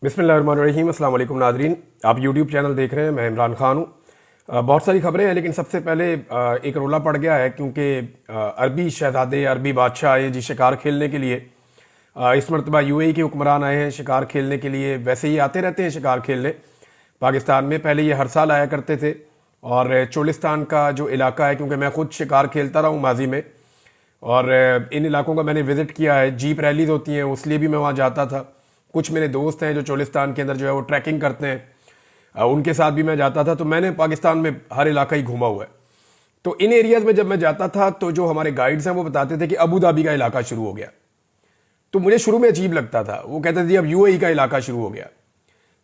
बिस्मिल्लाहिर्रहमानिर्रहीम। अस्सलाम वालेकुम नादरीन, आप यूट्यूब चैनल देख रहे हैं। मैं इमरान खान हूँ। बहुत सारी खबरें हैं, लेकिन सबसे पहले एक रोला पड़ गया है क्योंकि अरबी शहजादे, अरबी बादशाह आए जी शिकार खेलने के लिए। इस मरतबा यूएई के हुक्मरान आए हैं शिकार खेलने के लिए। वैसे ये आते रहते हैं शिकार खेलने पाकिस्तान में, पहले ये हर साल आया करते थे। और चोलिस्तान का जो इलाका है, क्योंकि मैं खुद शिकार खेलता रहा हूँ माजी में, और इन इलाकों का मैंने विज़िट किया है। जीप रैलीज होती हैं, उसलिए भी मैं वहाँ जाता था। कुछ मेरे दोस्त हैं जो चोलिस्तान के अंदर जो है वो ट्रैकिंग करते हैं, उनके साथ भी मैं जाता था। तो मैंने पाकिस्तान में हर इलाका ही घूमा हुआ है। तो इन एरियाज़ में जब मैं जाता था तो जो हमारे गाइड्स हैं वो बताते थे कि अबू धाबी का इलाका शुरू हो गया। तो मुझे शुरू में अजीब लगता था। वो कहते थे अब यूएई का इलाका शुरू हो गया।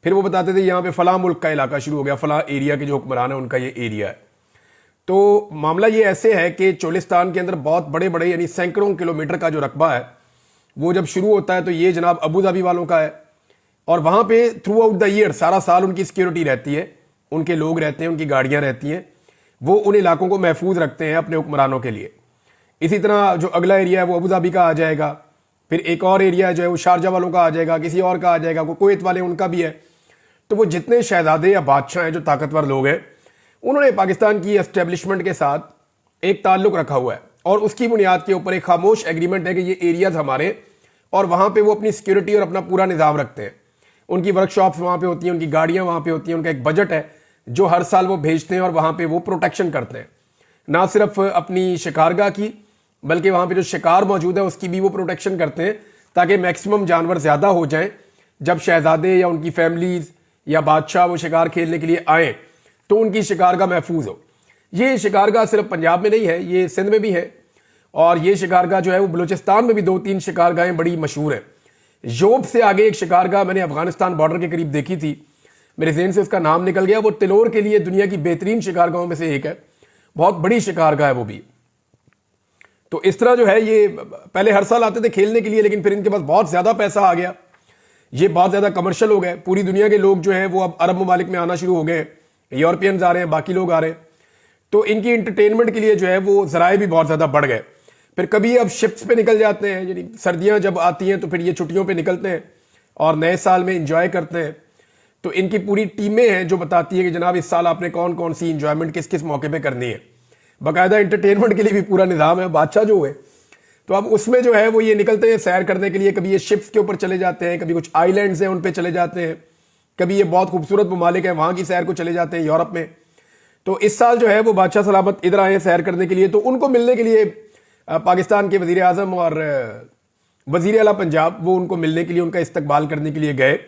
फिर वो बताते थे यहाँ पे फलां मुल्क का इलाका शुरू हो गया, फलां एरिया के जो हुक्मरान है उनका ये एरिया है। तो मामला ये ऐसे है कि चोलिस्तान के अंदर बहुत बड़े बड़े यानी सैकड़ों किलोमीटर का जो रकबा है वो जब शुरू होता है तो ये जनाब अबू धाबी वालों का है। और वहाँ पे थ्रू आउट द ईयर सारा साल उनकी सिक्योरिटी रहती है, उनके लोग रहते हैं, उनकी गाड़ियाँ रहती हैं। वो उन इलाकों को महफूज रखते हैं अपने हुक्मरानों के लिए। इसी तरह जो अगला एरिया है वो अबू धाबी का आ जाएगा, फिर एक और एरिया जो है वो शारजा वालों का आ जाएगा, किसी और का आ जाएगा, कुवैत वाले उनका भी है। तो वो जितने शहजादे या बादशाह हैं, जो ताकतवर लोग हैं, उन्होंने पाकिस्तान की एस्टेब्लिशमेंट के साथ एक ताल्लुक रखा हुआ है। और उसकी बुनियाद के ऊपर एक खामोश एग्रीमेंट है कि ये एरियाज हमारे, और वहाँ पे वो अपनी सिक्योरिटी और अपना पूरा निज़ाम रखते हैं। उनकी वर्कशॉप्स वहाँ पे होती हैं, उनकी गाड़ियाँ वहाँ पे होती हैं, उनका एक बजट है जो हर साल वो भेजते हैं और वहाँ पे वो प्रोटेक्शन करते हैं। ना सिर्फ अपनी शिकारगाह की, बल्कि वहाँ पे जो शिकार मौजूद है उसकी भी वो प्रोटेक्शन करते हैं, ताकि मैक्सिमम जानवर ज़्यादा हो जाएं। जब शहजादे या उनकी फैमिलीज या बादशाह वो शिकार खेलने के लिए आएँ तो उनकी शिकारगाह महफूज हो। ये शिकारगाह सिर्फ पंजाब में नहीं है, ये सिंध में भी है। और ये शिकारगाह जो है वो बलूचिस्तान में भी 2-3 शिकारगाहें बड़ी मशहूर हैं। योब से आगे एक शिकारगाह मैंने अफगानिस्तान बॉर्डर के करीब देखी थी, मेरे ज़हन से उसका नाम निकल गया। वो तिलोर के लिए दुनिया की बेहतरीन शिकारगाहों में से एक है, बहुत बड़ी शिकारगाह है वो भी। तो इस तरह जो है ये पहले हर साल आते थे खेलने के लिए, लेकिन फिर इनके पास बहुत ज़्यादा पैसा आ गया, ये बहुत ज़्यादा कमर्शियल हो गए। पूरी दुनिया के लोग जो है वो अब अरब ममालिक में आना शुरू हो गए, यूरोपियंस आ रहे हैं, बाकी लोग आ रहे हैं। तो इनकी इंटरटेनमेंट के लिए जो है वो ज़राए भी बहुत ज़्यादा बढ़ गए। फिर कभी अब शिप्स पे निकल जाते हैं, यानी सर्दियां जब आती हैं तो फिर ये छुट्टियों पे निकलते हैं और नए साल में इंजॉय करते हैं। तो इनकी पूरी टीमें हैं जो बताती है कि जनाब इस साल आपने कौन कौन सी इंजॉयमेंट किस किस मौके पे करनी है। बाकायदा इंटरटेनमेंट के लिए भी पूरा निज़ाम है। बादशाह जो है तो अब उसमें जो है वो ये निकलते हैं सैर करने के लिए। कभी ये शिप्स के ऊपर चले जाते हैं, कभी कुछ आइलैंड्स हैं उन पर चले जाते हैं, कभी ये बहुत खूबसूरत ममालिक है वहाँ की सैर को चले जाते हैं यूरोप में। तो इस साल जो है वो बादशाह सलामत इधर आए सैर करने के लिए। तो उनको मिलने के लिए पाकिस्तान के वज़ीर आज़म और वज़ीर आला पंजाब वो उनको मिलने के लिए, उनका इस्तकबाल करने के लिए गए।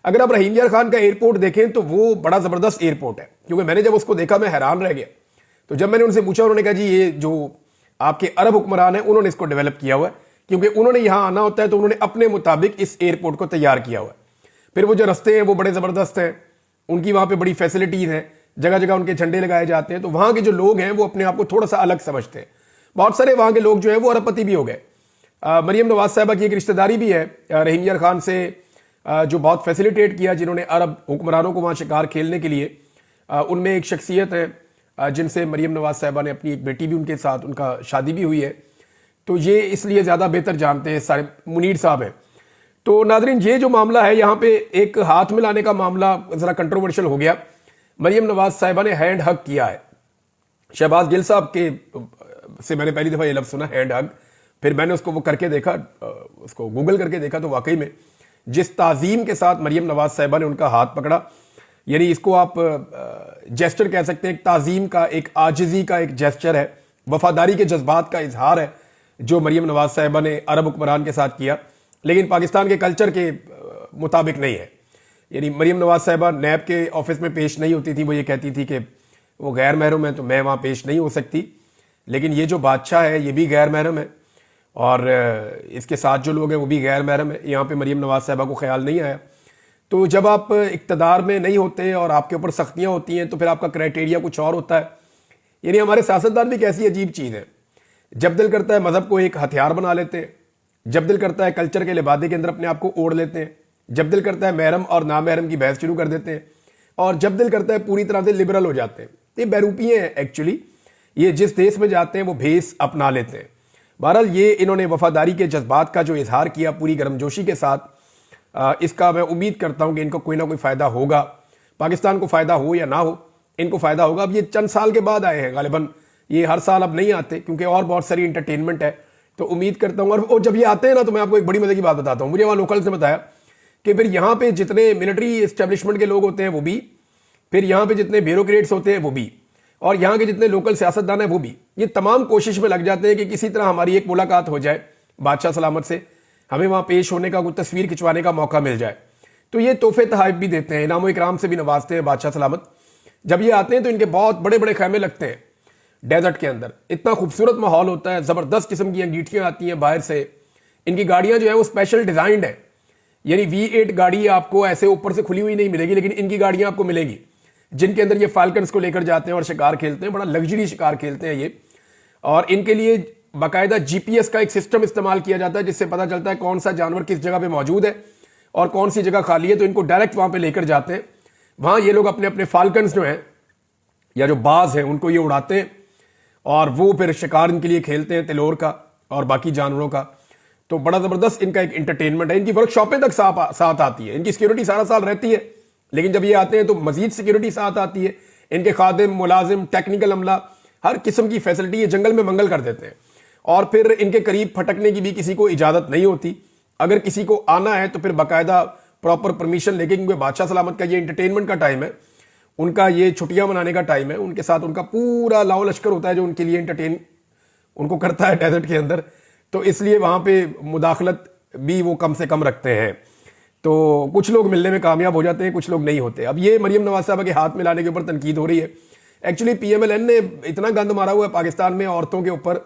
अगर आप रहीम यार खान का एयरपोर्ट देखें तो वो बड़ा ज़बरदस्त एयरपोर्ट है, क्योंकि मैंने जब उसको देखा मैं हैरान रह गया। तो जब मैंने उनसे पूछा, उन्होंने कहा जी ये जो आपके अरब हुक्मरान हैं उन्होंने इसको डेवलप किया हुआ है, क्योंकि उन्होंने यहाँ आना होता है तो उन्होंने अपने मुताबिक इस एयरपोर्ट को तैयार किया हुआ है। फिर वो जो रस्ते हैं वो बड़े ज़बरदस्त हैं, उनकी वहाँ पर बड़ी फैसिलिटीज़ हैं, जगह जगह उनके झंडे लगाए जाते हैं। तो वहाँ के जो लोग हैं वो अपने आप को थोड़ा सा अलग समझते हैं। बहुत सारे वहाँ के लोग जो है वो अरबपति भी हो गए। मरियम नवाज साहिबा की एक रिश्तेदारी भी है रहीम यार खान से, जो बहुत फैसिलिटेट किया, जिन्होंने अरब हुक्मरानों को वहाँ शिकार खेलने के लिए। उनमें एक शख्सियत है जिनसे मरियम नवाज साहिबा ने अपनी एक बेटी भी उनके साथ, उनका शादी भी हुई है। तो ये इसलिए ज़्यादा बेहतर जानते हैं, सारे मुनीर साहब हैं। तो नादरीन ये जो मामला है यहाँ पे एक हाथ मिलाने का मामला ज़रा कंट्रोवर्शियल हो गया। मरियम नवाज साहिबा ने हैंड हग किया है शहबाज गिल साहब के से। मैंने पहली दफ़ा ये लफ्ज़ सुना हैंड हग, फिर मैंने उसको वो करके देखा, उसको गूगल करके देखा, तो वाकई में जिस ताज़ीम के साथ मरियम नवाज साहिबा ने उनका हाथ पकड़ा, यानी इसको आप जेस्चर कह सकते हैं, एक ताज़ीम का, एक आजिज़ी का एक जेस्चर है, वफादारी के जज्बात का इजहार है जो मरियम नवाज साहिबा ने अरब हुक्मरान के साथ किया। लेकिन पाकिस्तान के कल्चर के मुताबिक नहीं है। यानी मरियम नवाज साहिबा नैब के ऑफिस में पेश नहीं होती थी, वो ये कहती थी कि वो गैर महरम है तो मैं वहाँ पेश नहीं हो सकती। लेकिन ये जो बादशाह है ये भी गैर महरम है, और इसके साथ जो लोग हैं वो भी गैर महरम है। यहाँ पे मरियम नवाज साहिबा को ख्याल नहीं आया। तो जब आप इक़्तिदार में नहीं होते और आपके ऊपर सख्तियाँ होती हैं तो फिर आपका क्राइटेरिया कुछ और होता है। यानी हमारे सियासतदान भी कैसी अजीब चीज़ है, जब दिल करता है मज़हब को एक हथियार बना लेते हैं, जब दिल करता है कल्चर के लिबादे के अंदर अपने आप को ओढ़ लेते हैं, जब दिल करता है महरम और नामहरम की बहस शुरू कर देते हैं, और जब दिल करता है पूरी तरह से लिबरल हो जाते हैं। ये बैरूपियाँ हैं एक्चुअली, ये जिस देश में जाते हैं वो भेस अपना लेते हैं। बहरहाल ये इन्होंने वफादारी के जज्बात का जो इजहार किया पूरी गर्मजोशी के साथ, اس کا میں امید کرتا ہوں کہ ان کو کوئی نہ کوئی فائدہ ہوگا. پاکستان کو فائدہ ہو یا نہ ہو, ان کو فائدہ ہوگا. اب یہ چند سال کے بعد آئے ہیں غالباً, یہ ہر سال اب نہیں آتے کیونکہ اور بہت ساری انٹرٹینمنٹ ہے. تو امید کرتا ہوں, اور جب یہ آتے ہیں نا تو میں آپ کو ایک بڑی مزے کی بات بتاتا ہوں. مجھے وہاں لوکل سے بتایا کہ پھر یہاں پہ جتنے ملٹری اسٹیبلشمنٹ کے لوگ ہوتے ہیں وہ بھی, پھر یہاں پہ جتنے بیوروکریٹس ہوتے ہیں وہ بھی, اور یہاں کے جتنے لوکل سیاستدان ہیں وہ بھی, یہ تمام کوشش میں لگ جاتے ہیں کہ کسی طرح ہماری ایک ملاقات ہو جائے بادشاہ سلامت سے, ہمیں وہاں پیش ہونے کا, کوئی تصویر کھنچوانے کا موقع مل جائے. تو یہ تحفے تحائف بھی دیتے ہیں, انعام و اکرام سے بھی نوازتے ہیں بادشاہ سلامت. جب یہ آتے ہیں تو ان کے بہت بڑے بڑے خیمے لگتے ہیں ڈیزرٹ کے اندر, اتنا خوبصورت ماحول ہوتا ہے, زبردست قسم کی انگیٹھیاں آتی ہیں باہر سے. ان کی گاڑیاں جو ہیں وہ اسپیشل ڈیزائنڈ ہیں, یعنی V8 گاڑی آپ کو ایسے اوپر سے کھلی ہوئی نہیں ملے گی, لیکن ان کی گاڑیاں آپ کو ملیں گی جن کے اندر یہ فالکنز کو لے کر جاتے ہیں اور شکار کھیلتے ہیں. بڑا لگژری شکار کھیلتے ہیں یہ, اور ان کے لیے باقاعدہ GPS کا ایک سسٹم استعمال کیا جاتا ہے جس سے پتہ چلتا ہے کون سا جانور کس جگہ پہ موجود ہے اور کون سی جگہ خالی ہے. تو ان کو ڈائریکٹ وہاں پہ لے کر جاتے ہیں. وہاں یہ لوگ اپنے اپنے فالکنز جو ہیں یا جو باز ہیں ان کو یہ اڑاتے ہیں, اور وہ پھر شکار ان کے لیے کھیلتے ہیں تلور کا اور باقی جانوروں کا. تو بڑا زبردست ان کا ایک انٹرٹینمنٹ ہے. ان کی ورک شاپیں تک ساتھ آتی ہے, ان کی سیکیورٹی سارا سال رہتی ہے, لیکن جب یہ آتے ہیں تو مزید سیکیورٹی ساتھ آتی ہے. ان کے خادم, ملازم, ٹیکنیکل عملہ, ہر قسم کی فیسلٹی یہ جنگل میں منگل کر دیتے ہیں. اور پھر ان کے قریب پھٹکنے کی بھی کسی کو اجازت نہیں ہوتی. اگر کسی کو آنا ہے تو پھر باقاعدہ پراپر پرمیشن لے کے, کیونکہ بادشاہ سلامت کا یہ انٹرٹینمنٹ کا ٹائم ہے, ان کا یہ چھٹیاں منانے کا ٹائم ہے. ان کے ساتھ ان کا پورا لاؤ لشکر ہوتا ہے جو ان کے لیے انٹرٹین ان کو کرتا ہے ڈیزرٹ کے اندر. تو اس لیے وہاں پہ مداخلت بھی وہ کم سے کم رکھتے ہیں. تو کچھ لوگ ملنے میں کامیاب ہو جاتے ہیں, کچھ لوگ نہیں ہوتے. اب یہ مریم نواز صاحبہ کے ہاتھ میں لانے کے اوپر تنقید ہو رہی ہے. ایکچولی PMLN نے اتنا گند مارا ہوا ہے پاکستان میں عورتوں کے اوپر,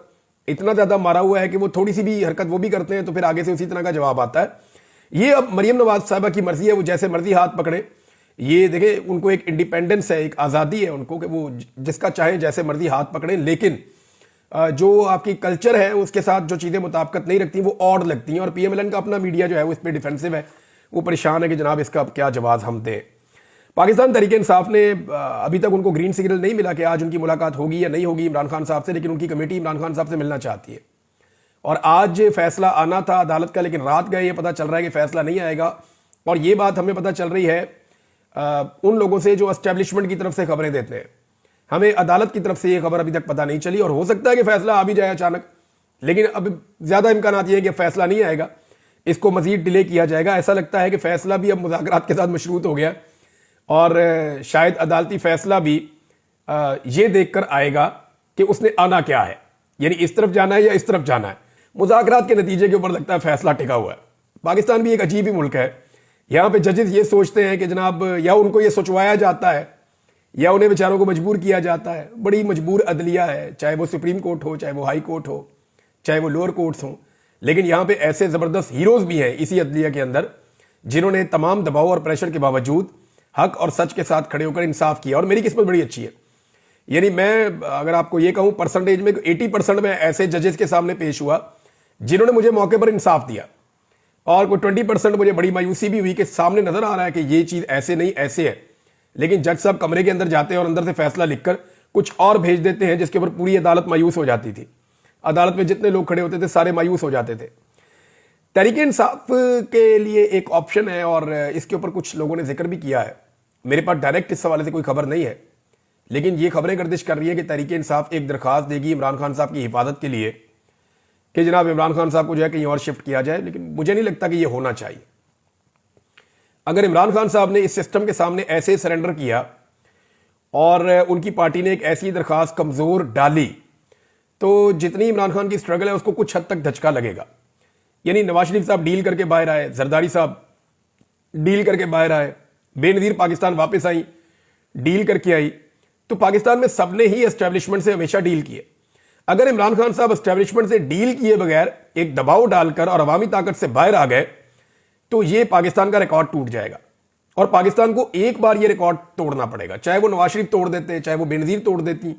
اتنا زیادہ مارا ہوا ہے کہ وہ تھوڑی سی بھی حرکت وہ بھی کرتے ہیں تو پھر آگے سے اسی طرح کا جواب آتا ہے. یہ اب مریم نواز صاحبہ کی مرضی ہے, وہ جیسے مرضی ہاتھ پکڑے. یہ دیکھیں ان کو ایک انڈیپینڈنس ہے, ایک آزادی ہے ان کو کہ وہ جس کا چاہیں جیسے مرضی ہاتھ پکڑیں. لیکن جو آپ کی کلچر ہے اس کے ساتھ جو چیزیں مطابقت نہیں رکھتی وہ آڈ لگتی ہیں. اور PMLN کا اپنا میڈیا جو ہے وہ اس پہ ڈیفینسو ہے, وہ پریشان ہے کہ جناب اس کا کیا جواز ہم دیں. پاکستان تحریک انصاف نے ابھی تک ان کو گرین سگنل نہیں ملا کہ آج ان کی ملاقات ہوگی یا نہیں ہوگی عمران خان صاحب سے, لیکن ان کی کمیٹی عمران خان صاحب سے ملنا چاہتی ہے. اور آج فیصلہ آنا تھا عدالت کا, لیکن رات گئے یہ پتہ چل رہا ہے کہ فیصلہ نہیں آئے گا. اور یہ بات ہمیں پتہ چل رہی ہے ان لوگوں سے جو اسٹیبلشمنٹ کی طرف سے خبریں دیتے ہیں. ہمیں عدالت کی طرف سے یہ خبر ابھی تک پتہ نہیں چلی, اور ہو سکتا ہے کہ فیصلہ آ بھی جائے اچانک, لیکن اب زیادہ امکانات یہ ہے کہ فیصلہ نہیں آئے گا, اس کو مزید ڈیلے کیا جائے گا. ایسا لگتا ہے کہ فیصلہ بھی اب مذاکرات کے ساتھ مشروط ہو گیا, اور شاید عدالتی فیصلہ بھی یہ دیکھ کر آئے گا کہ اس نے آنا کیا ہے, یعنی اس طرف جانا ہے یا اس طرف جانا ہے. مذاکرات کے نتیجے کے اوپر لگتا ہے فیصلہ ٹکا ہوا ہے. پاکستان بھی ایک عجیب ہی ملک ہے. یہاں پہ ججز یہ سوچتے ہیں کہ جناب یا ان کو یہ سوچوایا جاتا ہے یا انہیں بیچاروں کو مجبور کیا جاتا ہے. بڑی مجبور عدلیہ ہے, چاہے وہ سپریم کورٹ ہو, چاہے وہ ہائی کورٹ ہو, چاہے وہ لوور کورٹس ہوں. لیکن یہاں پہ ایسے زبردست ہیروز بھی ہیں اسی عدلیہ کے اندر جنہوں نے تمام دباؤ اور پریشر کے باوجود حق اور سچ کے ساتھ کھڑے ہو کر انصاف کیا. اور میری قسمت بڑی اچھی ہے, یعنی میں اگر آپ کو یہ کہوں پرسنٹیج میں 80% میں ایسے ججز کے سامنے پیش ہوا جنہوں نے مجھے موقع پر انصاف دیا, اور کوئی 20% مجھے بڑی مایوسی بھی ہوئی کہ سامنے نظر آ رہا ہے کہ یہ چیز ایسے نہیں ایسے ہے, لیکن جج صاحب کمرے کے اندر جاتے ہیں اور اندر سے فیصلہ لکھ کر کچھ اور بھیج دیتے ہیں جس کے اوپر پوری عدالت مایوس ہو جاتی تھی. عدالت میں جتنے لوگ کھڑے ہوتے تھے سارے مایوس ہو جاتے تھے. تحریک انصاف کے لیے ایک آپشن ہے, اور اس کے اوپر کچھ لوگوں نے ذکر بھی کیا ہے. میرے پاس ڈائریکٹ اس حوالے سے کوئی خبر نہیں ہے, لیکن یہ خبریں گردش کر رہی ہے کہ تحریک انصاف ایک درخواست دے گی عمران خان صاحب کی حفاظت کے لیے کہ جناب عمران خان صاحب کو جو ہے کہیں اور شفٹ کیا جائے. لیکن مجھے نہیں لگتا کہ یہ ہونا چاہیے. اگر عمران خان صاحب نے اس سسٹم کے سامنے ایسے سرنڈر کیا اور ان کی پارٹی نے ایک ایسی درخواست کمزور ڈالی تو جتنی عمران خان کی سٹرگل ہے اس کو کچھ حد تک دھچکا لگے گا. یعنی نواز شریف صاحب ڈیل کر کے باہر آئے, زرداری صاحب ڈیل کر کے باہر آئے, بے نظیر پاکستان واپس آئی, ڈیل کر کے آئی. تو پاکستان میں سب نے ہی اسٹیبلشمنٹ سے ہمیشہ ڈیل کیے. اگر عمران خان صاحب اسٹیبلشمنٹ سے ڈیل کیے بغیر ایک دباؤ ڈال کر اور عوامی طاقت سے باہر آ گئے تو یہ پاکستان کا ریکارڈ ٹوٹ جائے گا, اور پاکستان کو ایک بار یہ ریکارڈ توڑنا پڑے گا. چاہے وہ نواز شریف توڑ دیتے, چاہے وہ بے نظیر توڑ دیتی,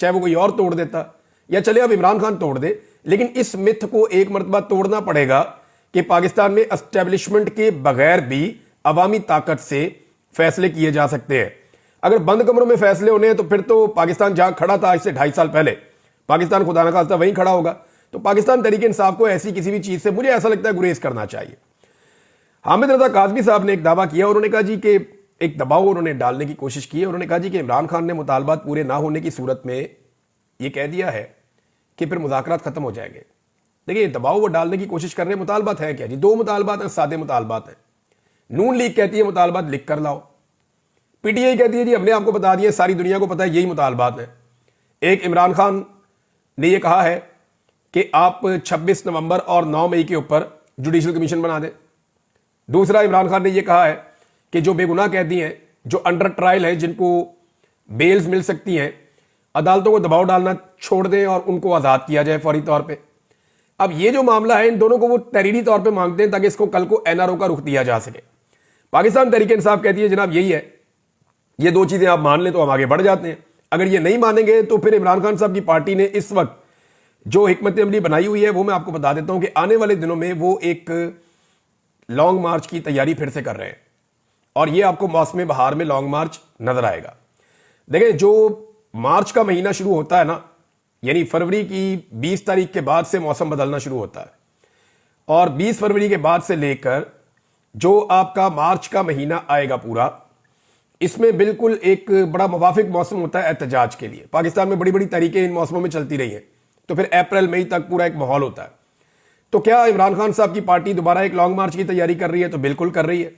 چاہے وہ کوئی اور توڑ دیتا, یا چلے اب عمران خان توڑ دے, لیکن اس متھ کو ایک مرتبہ توڑنا پڑے گا کہ پاکستان میں اسٹیبلشمنٹ کے بغیر بھی عوامی طاقت سے فیصلے کیے جا سکتے ہیں. اگر بند کمروں میں فیصلے ہونے ہیں تو پھر تو پاکستان جہاں کھڑا تھا آج سے 2.5 سال پہلے, پاکستان خدا نہ خواستہ وہیں کھڑا ہوگا. تو پاکستان تحریک انصاف کو ایسی کسی بھی چیز سے مجھے ایسا لگتا ہے گریز کرنا چاہیے. हामिद रजा काज़मी साहब ने एक दावा किया, उन्होंने कहा जी कि एक दबाव उन्होंने डालने की कोशिश की है। उन्होंने कहा जी कि इमरान खान ने मुतालबात पूरे ना होने की सूरत में ये कह दिया है कि फिर मुज़ाकरात खत्म हो जाएंगे। देखिए दबाव वो डालने की कोशिश कर रहे हैं। मुतालबात है क्या जी? दो मुतालबात हैं, सादे मुतालबात हैं। नून लीग कहती है मुतालबात लिख कर लाओ, पीटीआई कहती है जी हमने आपको बता दिया, सारी दुनिया को पता है यही मुतालबात है। एक इमरान खान ने यह कहा है कि आप 26 नवंबर और 9 मई के ऊपर जुडिशल कमीशन बना दें। दूसरा इमरान खान ने यह कहा है कि जो बेगुनाह कैदी हैं, जो अंडर ट्रायल हैं, जिनको बेल्स मिल सकती हैं, अदालतों को दबाव डालना छोड़ दें और उनको आज़ाद किया जाए फौरी तौर पे। अब ये जो मामला है, इन दोनों को वो तहरीरी तौर पे मांगते हैं ताकि इसको कल को एनआरओ का रुख दिया जा सके। पाकिस्तान तहरीक इंसाफ कहती है जनाब यही है, ये दो चीजें आप मान लें तो हम आगे बढ़ जाते हैं। अगर ये नहीं मानेंगे तो फिर इमरान खान साहब की पार्टी ने इस वक्त जो हिकमत अमली बनाई हुई है वो मैं आपको बता देता हूं कि आने वाले दिनों में वो एक लॉन्ग मार्च की तैयारी फिर से कर रहे हैं और ये आपको मौसम बहार में लॉन्ग मार्च नजर आएगा। देखिए जो मार्च का महीना शुरू होता है ना, यानी फरवरी की 20 तारीख के बाद से मौसम बदलना शुरू होता है और 20 फरवरी के बाद से लेकर जो आपका मार्च का महीना आएगा पूरा, इसमें बिल्कुल एक बड़ा मुवाफिक मौसम होता है एहतजाज के लिए। पाकिस्तान में बड़ी बड़ी तहरीकें इन मौसमों में चलती रही हैं, तो फिर अप्रैल मई तक पूरा एक माहौल होता है। तो क्या इमरान खान साहब की पार्टी दोबारा एक लॉन्ग मार्च की तैयारी कर रही है? तो बिल्कुल कर रही है।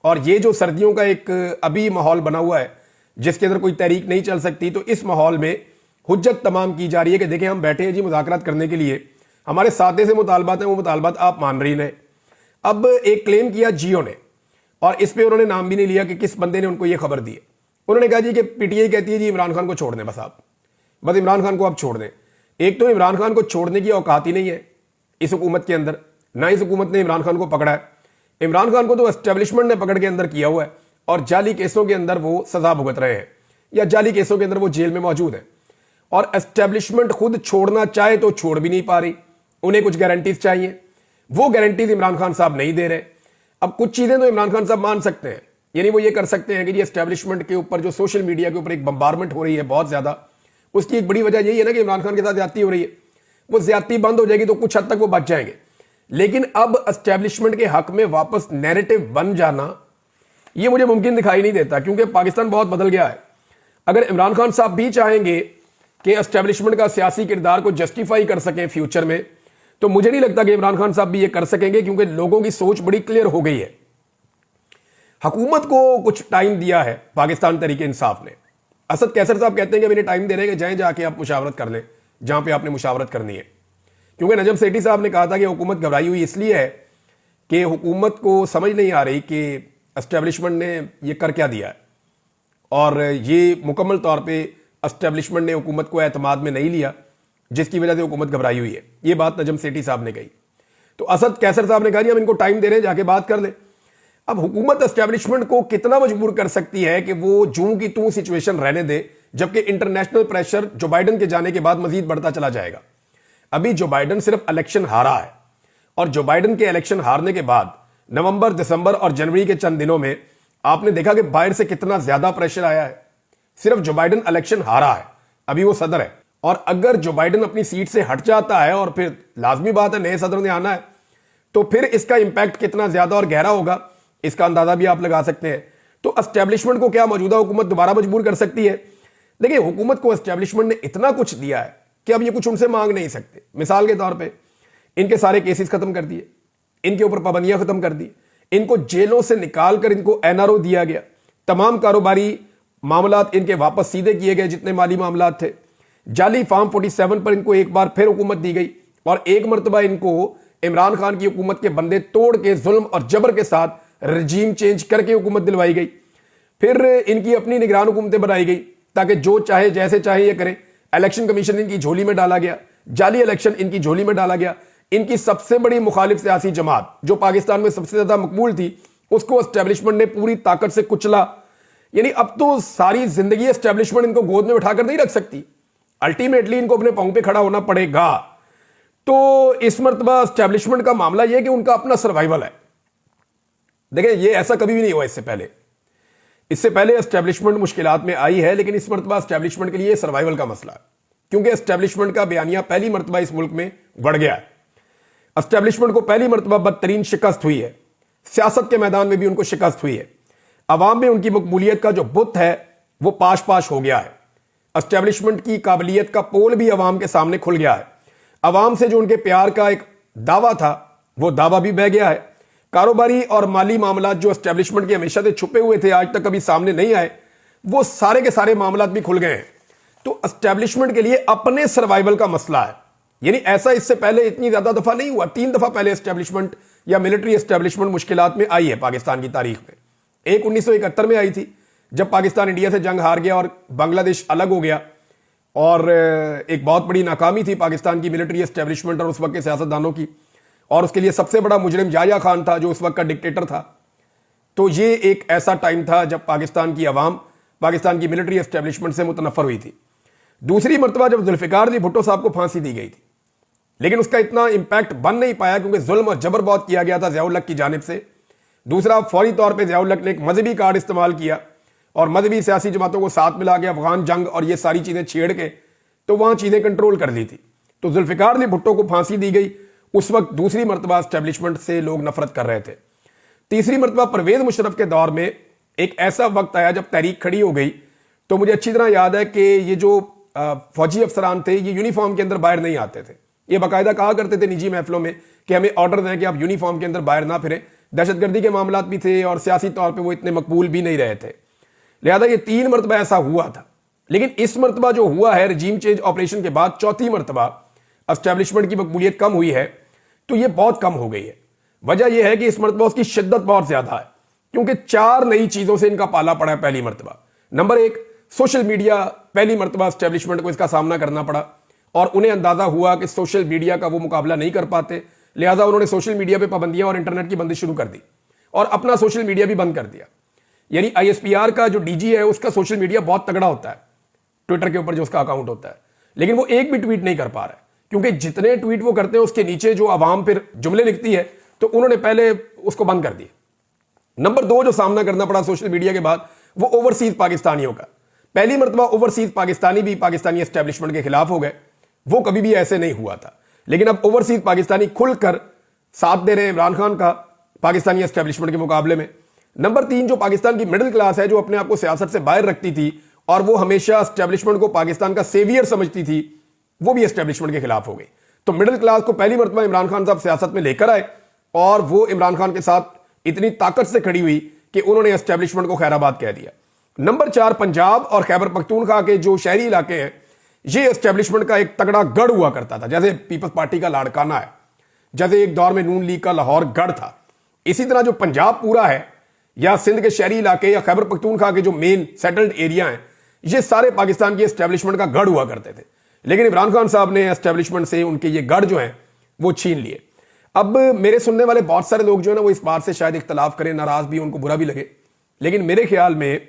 और ये जो सर्दियों का एक अभी माहौल बना हुआ है जिसके अंदर कोई तहरीक नहीं चल सकती, तो इस माहौल में हुज्जत तमाम की जा रही है कि देखें हम बैठे हैं जी मुज़ाकरात करने के लिए, हमारे सादे से मुतालबात हैं, वो मुतालबात आप मान रही हैं। अब एक क्लेम किया जियो ने और इस पे उन्होंने नाम भी नहीं लिया कि किस बंदे ने उनको ये खबर दी है। उन्होंने कहा जी कि पीटीआई कहती है जी इमरान खान को छोड़ दें, बस इमरान खान को आप छोड़ दें। एक तो इमरान खान को छोड़ने की औकात ही नहीं है इस हुकूमत के अंदर, ना इस हुकूमत ने इमरान खान को पकड़ा है। इमरान खान को तो एस्टेब्लिशमेंट ने पकड़ के अंदर किया हुआ है और जाली केसों के अंदर वो सजा भुगत रहे हैं या जाली केसों के अंदर वो जेल में मौजूद है। और एस्टेब्लिशमेंट खुद छोड़ना चाहे तो छोड़ भी नहीं पा रही, उन्हें कुछ गारंटीज चाहिए, वो गारंटीज इमरान खान साहब नहीं दे रहे। अब कुछ चीजें तो इमरान खान साहब मान सकते हैं, यानी वो ये कर सकते हैं कि ये एस्टेब्लिशमेंट के ऊपर जो सोशल मीडिया के ऊपर एक बम्बारमेंट हो रही है बहुत ज्यादा, उसकी एक बड़ी वजह यही है ना कि इमरान खान के साथ ज्यादती हो रही है। वो ज्यादती बंद हो जाएगी तो कुछ हद तक वो बच जाएंगे। लेकिन अब एस्टेब्लिशमेंट के हक में वापस नैरेटिव बन जाना ये मुझे मुमकिन दिखाई नहीं देता, क्योंकि पाकिस्तान बहुत बदल गया है। अगर इमरान खान साहब भी चाहेंगे कि एस्टेब्लिशमेंट का सियासी किरदार को जस्टिफाई कर सकें फ्यूचर में, तो मुझे नहीं लगता कि इमरान खान साहब भी ये कर सकेंगे, क्योंकि लोगों की सोच बड़ी क्लियर हो गई है। हुकूमत को कुछ टाइम दिया है पाकिस्तान तहरीक इंसाफ ने। असद कैसर साहब कहते हैं कि मैंने टाइम दे रहे हैं कि जाएं जाके आप मुशावरत कर लें जहां पे आपने मुशावरत करनी है, क्योंकि नजम सेठी साहब ने कहा था कि हुकूमत घबराई हुई इसलिए है कि हुकूमत को समझ नहीं आ रही कि एस्टेब्लिशमेंट ने ये कर क्या दिया है, और ये मुकम्मल तौर पे एस्टेब्लिशमेंट ने हुकूमत को एतमाद में नहीं लिया, जिसकी वजह से हुकूमत घबराई हुई है। ये बात नजम सेठी साहब ने कही। तो असद कैसर साहब ने कहा हम इनको टाइम दे रहे हैं, जाके बात कर ले। अब हुकूमत एस्टेब्लिशमेंट को कितना मजबूर कर सकती है कि वो जूं की तूं सिचुएशन रहने दे, जबकि इंटरनेशनल प्रेशर जो बाइडन के जाने के बाद मजीद बढ़ता चला जाएगा। अभी जो बाइडन सिर्फ इलेक्शन हारा है, और जो बाइडन के इलेक्शन हारने के बाद नवंबर, दिसंबर और जनवरी के चंद दिनों में आपने देखा कि बाहर से कितना ज्यादा प्रेशर आया है। सिर्फ जो बाइडन इलेक्शन हारा है, अभी वो सदर है, और अगर जो बाइडन अपनी सीट से हट जाता है और फिर लाजमी बात है नए सदर ने आना है, तो फिर इसका इंपैक्ट कितना ज्यादा और गहरा होगा इसका अंदाजा भी आप लगा सकते हैं। तो एस्टेब्लिशमेंट को क्या मौजूदा हुकूमत दोबारा मजबूर कर सकती है? देखिए हुकूमत को एस्टेब्लिशमेंट ने इतना कुछ दिया है कि अब ये कुछ उनसे मांग नहीं सकते। मिसाल के तौर पे इनके सारे केसेस खत्म कर दिए, इनके ऊपर पाबंदियां खत्म कर दी, इनको जेलों से निकाल कर इनको एनआरओ दिया गया, तमाम कारोबारी मामलात इनके वापस सीधे किए गए जितने माली मामलात थे। जाली फार्म 47 पर इनको एक बार फिर हुकूमत दी गई और एक मरतबा इनको इमरान खान की हुकूमत के बंदे तोड़ के जुल्म और जबर के साथ रजीम चेंज करके हुकूमत दिलवाई गई। फिर इनकी अपनी निगरान हुकूमतें बनाई गई ताकि जो चाहे जैसे चाहे ये करे। इलेक्शन कमीशन इनकी झोली में डाला गया, जाली इलेक्शन इनकी झोली में डाला गया। इनकी सबसे बड़ी मुखालिफ सियासी जमात जो पाकिस्तान में सबसे ज्यादा मकबूल थी, उसको एस्टेब्लिशमेंट ने पूरी ताकत से कुचला। यानी अब तो सारी जिंदगी एस्टेब्लिशमेंट इनको गोद में उठाकर नहीं रख सकती, अल्टीमेटली इनको अपने पांव पे खड़ा होना पड़ेगा। तो इस मरतबा एस्टेब्लिशमेंट का मामला यह कि उनका अपना सर्वाइवल है। देखिए ये ऐसा कभी भी नहीं हुआ इससे पहले एस्टेब्लिशमेंट मुश्किलात में आई है, लेकिन इस मरतबा एस्टेब्लिशमेंट के लिए सर्वाइवल का मसला है, क्योंकि एस्टेब्लिशमेंट का बयानिया पहली मरतबा इस मुल्क में बढ़ गया है। एस्टेब्लिशमेंट को पहली मरतबा बदतरीन शिकस्त हुई है सियासत के मैदान में भी उनको शिकस्त हुई है। अवाम में उनकी मकबूलियत का जो बुत है वो पाश पाश हो गया है। एस्टेब्लिशमेंट की काबिलियत का पोल भी अवाम के सामने खुल गया है। अवाम से जो उनके प्यार का एक दावा था वो दावा भी बह गया है। कारोबारी और माली मामलात जो एस्टेब्लिशमेंट के हमेशा से छुपे हुए थे, आज तक कभी सामने नहीं आए, वो सारे के सारे मामलात भी खुल गए हैं। तो एस्टेब्लिशमेंट के लिए अपने सर्वाइवल का मसला है। यानी ऐसा इससे पहले इतनी ज्यादा दफा नहीं हुआ। 3 दफा पहले एस्टेब्लिशमेंट या मिलिट्री एस्टेब्लिशमेंट मुश्किलात में आई है पाकिस्तान की तारीख में। एक 1971 में आई थी जब पाकिस्तान इंडिया से जंग हार गया और बांग्लादेश अलग हो गया, और एक बहुत बड़ी नाकामी थी पाकिस्तान की मिलिट्री एस्टेब्लिशमेंट और उस वक्त के सियासतदानों की, और उसके लिए सबसे बड़ा मुजरिम याह्या खान था जो उस वक्त का डिक्टेटर था। तो ये एक ऐसा टाइम था जब पाकिस्तान की अवाम पाकिस्तान की मिलिट्री एस्टेब्लिशमेंट से मुतनफर हुई थी। दूसरी मरतबा जब जुल्फिकार अली भुट्टो साहब को फांसी दी गई थी, लेकिन उसका इतना इंपैक्ट बन नहीं पाया क्योंकि जुल्म और जबर बहुत किया गया था ज़िया-उल हक की जानिब से। दूसरा, फौरी तौर पर ज़िया-उल हक ने एक मजहबी कार्ड इस्तेमाल किया और मजहबी सियासी जमातों को साथ मिला के अफगान जंग और ये सारी चीज़ें छेड़ के तो वहाँ चीज़ें कंट्रोल कर ली थी। तो जुल्फिकार अली भुट्टो को फांसी दी गई। उस वक्त दूसरी मरतबा एस्टेब्लिशमेंट से लोग नफरत कर रहे थे। तीसरी मरतबा परवेज मुशर्रफ के दौर में एक ऐसा वक्त आया जब तहरीक खड़ी हो गई। तो मुझे अच्छी तरह याद है कि ये जो फौजी अफसरान थे ये यूनिफॉर्म के अंदर बाहर नहीं आते थे। ये बाकायदा कहा करते थे निजी महफिलों में कि हमें ऑर्डर दें कि आप यूनिफॉर्म के अंदर बाहर ना फिरें। दहशतगर्दी के मामलात भी थे और सियासी तौर पर वो इतने मकबूल भी नहीं रहे थे। लिहाजा ये 3 मरतबा ऐसा हुआ था। लेकिन इस मरतबा जो हुआ है रजीम चेंज ऑपरेशन के बाद, चौथी मरतबा एस्टेब्लिशमेंट की मकबूलियत कम हुई है, तो ये बहुत कम हो गई है। वजह यह है कि इस मरतबा उसकी शिद्दत बहुत ज्यादा है क्योंकि 4 नई चीजों से इनका पाला पड़ा है। पहली मरतबा, नंबर 1, सोशल मीडिया। पहली मरतबा एस्टेब्लिशमेंट को इसका सामना करना पड़ा और उन्हें अंदाजा हुआ कि सोशल मीडिया का वो मुकाबला नहीं कर पाते। लिहाजा उन्होंने सोशल मीडिया पर पाबंदियां और इंटरनेट की बंदिश शुरू कर दी और अपना सोशल मीडिया भी बंद कर दिया। यानी ISPR का जो DG है उसका सोशल मीडिया बहुत तगड़ा होता है, ट्विटर के ऊपर जो उसका अकाउंट होता है, लेकिन वो एक भी ट्वीट नहीं कर पा रहा है क्योंकि जितने ट्वीट वो करते हैं उसके नीचे जो आवाम फिर जुमले लिखती है तो उन्होंने पहले उसको बंद कर दिया। नंबर 2 जो सामना करना पड़ा सोशल मीडिया के बाद वो ओवरसीज पाकिस्तानियों का। पहली मरतबा ओवरसीज पाकिस्तानी भी पाकिस्तानी एस्टेब्लिशमेंट के खिलाफ हो गए। वो कभी भी ऐसे नहीं हुआ था, लेकिन अब ओवरसीज पाकिस्तानी खुलकर साथ दे रहे हैं इमरान खान का पाकिस्तानी एस्टेब्लिशमेंट के मुकाबले में। नंबर 3 जो पाकिस्तान की मिडिल क्लास है जो अपने आप को सियासत से बाहर रखती थी और वो हमेशा एस्टेब्लिशमेंट को पाकिस्तान का सेवियर समझती थी, वो भी एस्टेब्लिशमेंट के खिलाफ हो गई। तो मिडिल क्लास को पहली मरतबा इमरान खान साहब सियासत में लेकर आए और वो इमरान खान के साथ इतनी ताकत से खड़ी हुई कि उन्होंने एस्टेब्लिशमेंट को खैराबाद कह दिया। नंबर 4 पंजाब और खैबर पख्तूनख्वा के जो शहरी इलाके हैं ये एस्टेब्लिशमेंट का एक तगड़ा गढ़ हुआ करता था, जैसे पीपल्स पार्टी का लाड़काना है, जैसे एक दौर में नून लीग का लाहौर गढ़ था। इसी तरह जो पंजाब पूरा है या सिंध के शहरी इलाके या खैबर पख्तूनख्वा के जो मेन सेटल्ड एरिया हैं ये सारे पाकिस्तान की एस्टेब्लिशमेंट का गढ़ हुआ करते थे। लेकिन इमरान खान साहब ने एस्टेब्लिशमेंट से उनके ये गढ़ जो हैं वो छीन लिए। अब मेरे सुनने वाले बहुत सारे लोग जो है ना वो इस बात से शायद इख्तलाफ करें, नाराज भी, उनको बुरा भी लगे, लेकिन मेरे ख्याल में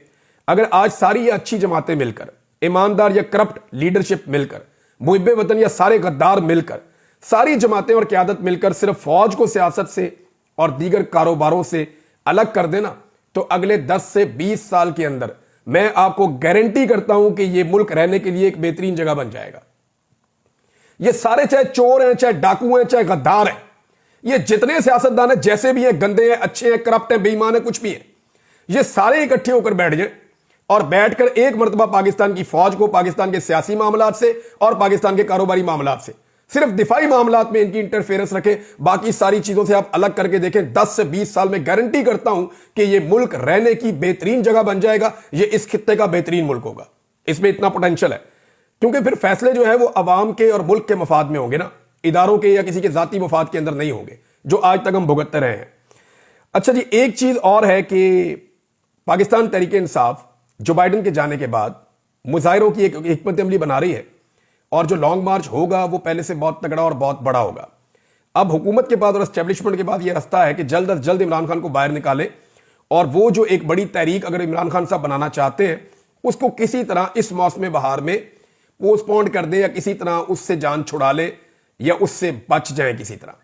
अगर आज सारी अच्छी जमातें मिलकर, ईमानदार या करप्ट लीडरशिप मिलकर, मुहिब्बे वतन या सारे गद्दार मिलकर, सारी जमातें और क़यादत मिलकर सिर्फ फौज को सियासत से और दीगर कारोबारों से अलग कर देना तो अगले 10 से 20 साल के अंदर मैं आपको गारंटी करता हूं कि यह मुल्क रहने के लिए एक बेहतरीन जगह बन जाएगा। ये सारे चाहे चोर हैं, चाहे डाकू हैं, चाहे गद्दार हैं, ये जितने सियासतदान हैं, जैसे भी हैं, गंदे हैं, अच्छे हैं, करप्ट हैं, बेईमान हैं, कुछ भी हैं, ये सारे इकट्ठे होकर बैठ जाएं और बैठकर एक मरतबा पाकिस्तान की फौज को पाकिस्तान के सियासी मामलात से और पाकिस्तान के कारोबारी मामलात से सिर्फ दिफाई मामलात में इनकी इंटरफेरेंस रखें, बाकी सारी चीजों से आप अलग करके देखें। 10 से 20 साल में गारंटी करता हूं कि यह मुल्क रहने की बेहतरीन जगह बन जाएगा। यह इस खित्ते का बेहतरीन मुल्क होगा। इसमें इतना पोटेंशियल है क्योंकि फिर फैसले जो है वो अवाम के और मुल्क के मफाद में होंगे ना, इदारों के या किसी के जाती मफाद के अंदर नहीं होंगे जो आज तक हम भुगतते रहे हैं। अच्छा जी, एक चीज और है कि पाकिस्तान तहरीक इंसाफ जो बाइडन के जाने के बाद मुजाहिरों की एक हिकमत अमली बना रही है और जो लॉन्ग मार्च होगा वो पहले से बहुत तगड़ा और बहुत बड़ा होगा। अब हुकूमत के बाद और एस्टेब्लिशमेंट के बाद ये रास्ता है कि जल्द अज जल्द इमरान खान को बाहर निकाले और वो जो एक बड़ी तहरीक अगर इमरान खान साहब बनाना चाहते हैं उसको किसी तरह इस मौसम बहार में पोस्टपोन कर दे या किसी तरह उससे जान छुड़ा ले या उससे बच जाए किसी तरह।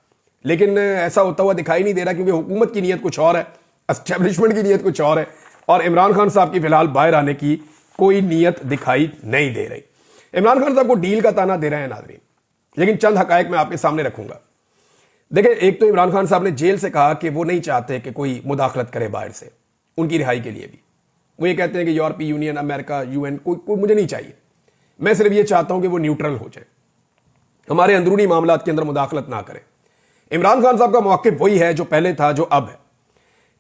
लेकिन ऐसा होता हुआ दिखाई नहीं दे रहा क्योंकि हुकूमत की नीयत कुछ और है, एस्टेब्लिशमेंट की नीयत कुछ और है और इमरान खान साहब की फिलहाल बाहर आने की कोई नीयत दिखाई नहीं दे रही। इमरान खान साहब को डील का ताना दे रहे हैं नाज़रीन, लेकिन चंद हकायक मैं आपके सामने रखूंगा। دیکھیں ایک تو عمران خان صاحب نے جیل سے کہا کہ وہ نہیں چاہتے کہ کوئی مداخلت کرے باہر سے ان کی رہائی کے لیے بھی. وہ یہ کہتے ہیں کہ یورپی یونین, امریکہ, UN کوئی مجھے نہیں چاہیے, میں صرف یہ چاہتا ہوں کہ وہ نیوٹرل ہو جائے, ہمارے اندرونی معاملات کے اندر مداخلت نہ کرے. عمران خان صاحب کا موقف وہی ہے جو پہلے تھا جو اب ہے.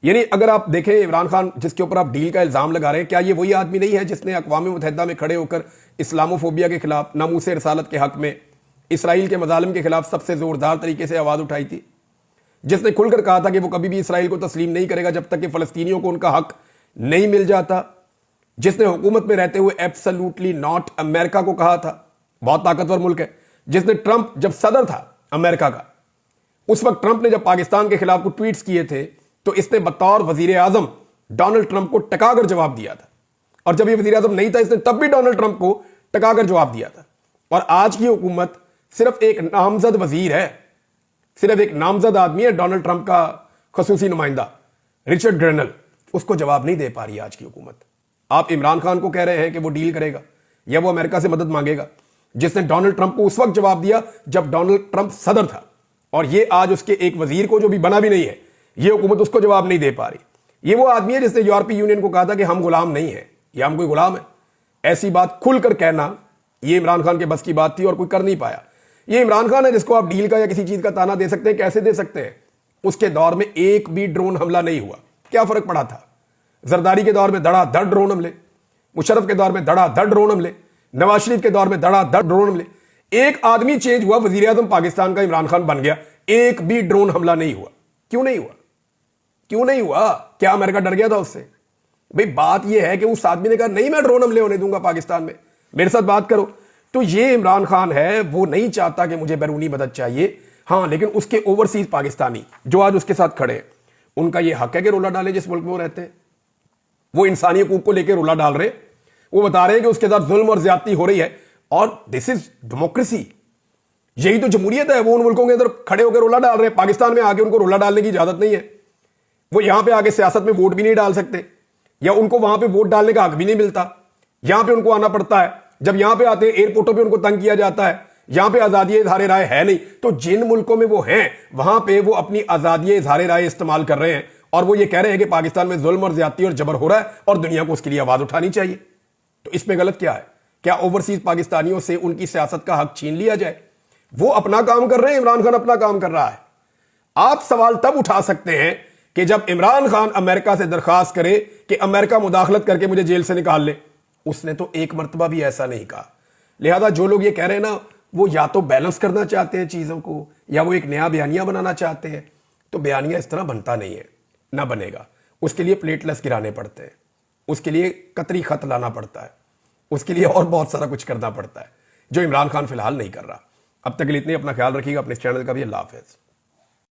یعنی اگر آپ دیکھیں عمران خان جس کے اوپر آپ ڈیل کا الزام لگا رہے ہیں, کیا یہ وہی آدمی نہیں ہے جس نے اقوام متحدہ میں کھڑے ہو کر اسلاموفوبیا کے خلاف, ناموس رسالت کے حق میں, اسرائیل کے مظالم کے خلاف سب سے زوردار طریقے سے آواز اٹھائی تھی, جس نے کھل کر کہا تھا کہ وہ کبھی بھی اسرائیل کو تسلیم نہیں کرے گا جب تک کہ فلسطینیوں کو ان کا حق نہیں مل جاتا, جس نے حکومت میں رہتے ہوئے ایبسلیوٹلی ناٹ امریکہ کو کہا تھا, بہت طاقتور ملک ہے, جس نے ٹرمپ جب صدر تھا امریکہ کا, اس وقت ٹرمپ نے جب پاکستان کے خلاف کو ٹویٹس کیے تھے تو اس نے بطور وزیر اعظم ڈونلڈ ٹرمپ کو ٹکا کر جواب دیا تھا, اور جب یہ وزیر اعظم نہیں تھا اس نے تب بھی ڈونلڈ ٹرمپ کو ٹکا کر جواب دیا تھا. اور آج کی حکومت صرف ایک نامزد وزیر ہے, صرف ایک نامزد آدمی ہے ڈونلڈ ٹرمپ کا خصوصی نمائندہ رچرڈ گرنل, اس کو جواب نہیں دے پا رہی آج کی حکومت. آپ عمران خان کو کہہ رہے ہیں کہ وہ ڈیل کرے گا یا وہ امریکہ سے مدد مانگے گا, جس نے ڈونلڈ ٹرمپ کو اس وقت جواب دیا جب ڈونلڈ ٹرمپ صدر تھا, اور یہ آج اس کے ایک وزیر کو جو بھی بنا بھی نہیں ہے یہ حکومت اس کو جواب نہیں دے پا رہی. یہ وہ آدمی ہے جس نے یورپی یونین کو کہا تھا کہ ہم غلام نہیں ہیں یا ہم کوئی غلام ہے. ایسی بات کھل کر کہنا یہ عمران خان کے بس کی بات تھی اور کوئی کر نہیں پایا. یہ عمران خان ہے جس کو آپ ڈیل کا یا کسی چیز کا تانا دے سکتے ہیں, کیسے دے سکتے ہیں؟ اس کے دور میں ایک بھی ڈرون حملہ نہیں ہوا, کیا فرق پڑا تھا؟ زرداری کے دور میں دھڑا دھڑ ڈرون حملے, مشرف کے دور میں دھڑا دھڑ ڈرون حملے, نواز شریف کے دور میں دھڑا دھڑ ڈرون حملے. ایک آدمی چینج ہوا, وزیر اعظم پاکستان کا عمران خان بن گیا, ایک بھی ڈرون حملہ نہیں ہوا. کیوں نہیں ہوا؟ کیوں نہیں ہوا؟ کیا امریکہ ڈر گیا تھا اس سے؟ بھئی بات یہ ہے کہ اس آدمی نے کہا نہیں میں ڈرون حملے ہونے دوں گا پاکستان میں, میرے ساتھ بات کرو. تو یہ عمران خان ہے, وہ نہیں چاہتا کہ مجھے بیرونی مدد چاہیے, ہاں لیکن اس کے اوورسیز پاکستانی جو آج اس کے ساتھ کھڑے ہیں ان کا یہ حق ہے کہ رولا ڈالے جس ملک میں وہ رہتے ہیں. وہ انسانی حقوق کو لے کے رولا ڈال رہے, وہ بتا رہے ہیں کہ اس کے ساتھ ظلم اور زیادتی ہو رہی ہے, اور دس از ڈیموکریسی, یہی تو جمہوریت ہے. وہ ان ملکوں کے اندر کھڑے ہو کے رولا ڈال رہے ہیں, پاکستان میں آگے ان کو رولا ڈالنے کی اجازت نہیں ہے. وہ یہاں پہ آگے سیاست میں ووٹ بھی نہیں ڈال سکتے, یا ان کو وہاں پہ ووٹ ڈالنے کا حق بھی نہیں ملتا. یہاں پہ ان کو آنا پڑتا ہے, جب یہاں پہ آتے ہیں ایئرپورٹوں پہ ان کو تنگ کیا جاتا ہے. یہاں پہ آزادی اظہار رائے ہے نہیں, تو جن ملکوں میں وہ ہیں وہاں پہ وہ اپنی آزادی اظہار رائے استعمال کر رہے ہیں, اور وہ یہ کہہ رہے ہیں کہ پاکستان میں ظلم اور زیادتی اور جبر ہو رہا ہے اور دنیا کو اس کے لیے آواز اٹھانی چاہیے. تو اس میں غلط کیا ہے؟ کیا اوورسیز پاکستانیوں سے ان کی سیاست کا حق چھین لیا جائے؟ وہ اپنا کام کر رہے ہیں, عمران خان اپنا کام کر رہا ہے. آپ سوال تب اٹھا سکتے ہیں کہ جب عمران خان امریکہ سے درخواست کرے کہ امریکہ مداخلت کر کے مجھے جیل سے نکال لے. اس نے تو ایک مرتبہ بھی ایسا نہیں کہا. لہذا جو لوگ یہ کہہ رہے ہیں نا, وہ یا تو بیلنس کرنا چاہتے ہیں چیزوں کو, یا وہ ایک نیا بیانیہ بنانا چاہتے ہیں. تو بیانیہ اس طرح بنتا نہیں ہے, نہ بنے گا. اس کے لیے پلیٹلیس گرانے پڑتے ہیں, اس کے لیے قطری خط لانا پڑتا ہے, اس کے لیے اور بہت سارا کچھ کرنا پڑتا ہے جو عمران خان فی الحال نہیں کر رہا. اب تک کے لیے اتنے, اپنا خیال رکھیے گا, اپنے چینل کا بھی. اللہ حافظ.